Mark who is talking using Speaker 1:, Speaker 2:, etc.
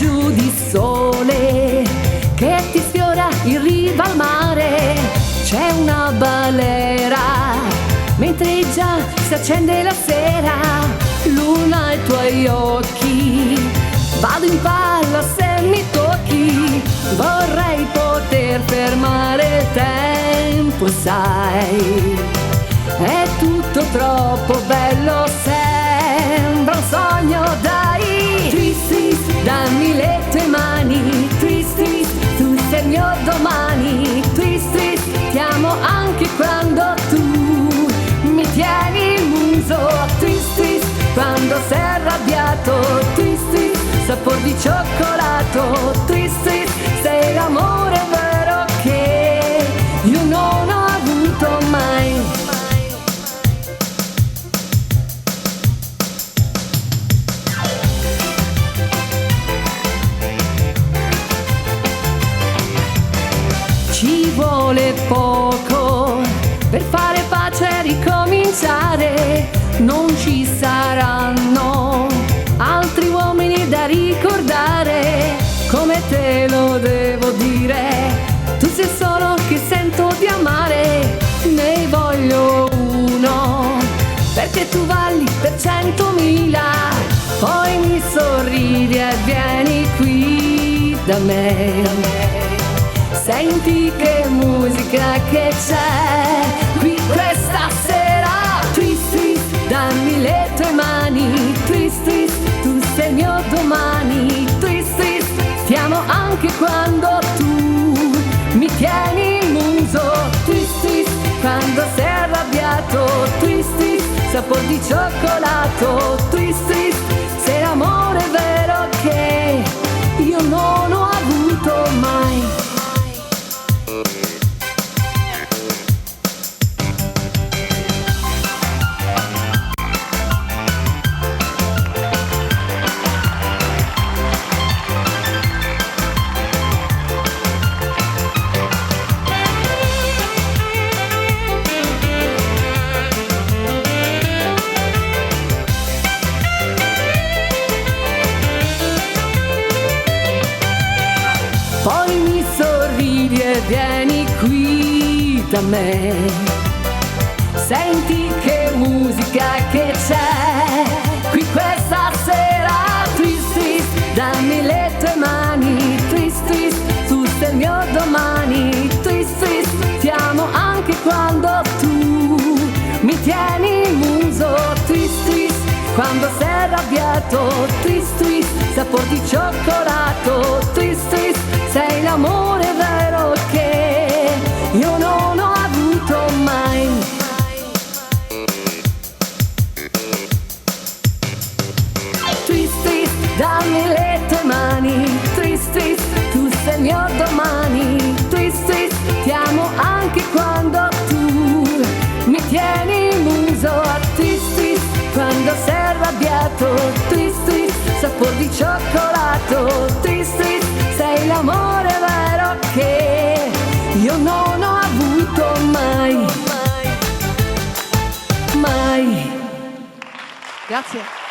Speaker 1: raggio di sole che ti sfiora in riva al mare. C'è una balera mentre già si accende la sera, luna ai tuoi occhi, vado in palla se mi tocchi. Vorrei poter fermare il tempo, sai, è tutto troppo bello, sembra un sogno, dai. Twist, twist, dammi le tue mani, twist, twist, tu sei il mio domani. Twist, twist, ti amo anche quando tu mi tieni il muso. Twist, twist, quando sei arrabbiato. Twist, twist, sapor di cioccolato. Twist, twist, sei l'amore vero che io non ho avuto mai. Ci vuole poco per fare pace e ricominciare. Non ci saranno altri uomini da ricordare. Come te lo devo dire, tu sei solo che sento di amare. Ne voglio uno perché tu valli per 100.000. Poi mi sorridi e vieni qui da me. Senti che musica che c'è qui questa sera. Twist, twist, dammi le tue mani. Twist, twist, tu sei il mio domani. Twist, twist, ti amo anche quando tu mi tieni il muso. Twist, twist, quando sei arrabbiato. Twist, twist, sapor di cioccolato. Twist, twist, sei l'amore vero che io non ho avuto mai. Poi mi sorridi e vieni qui da me. Senti che musica che c'è qui questa sera. Twist, twist, dammi le tue mani. Twist, twist, tu sei il mio domani. Twist, twist, ti amo anche quando tu mi tieni il muso. Twist, twist, quando sei arrabbiato. Twist, twist, sapor di cioccolato. Twist, twist, sei l'amore vero che io non ho avuto mai. Twist, twist, dammi le tue mani. Twist, twist, tu sei il mio domani. Twist, twist, ti amo anche quando tu mi tieni il muso. Twist, twist, quando sei arrabbiato. Twist, twist, sapor di cioccolato. Twist, twist, sei l'amore vero che io non ho avuto mai. Mai.
Speaker 2: Grazie.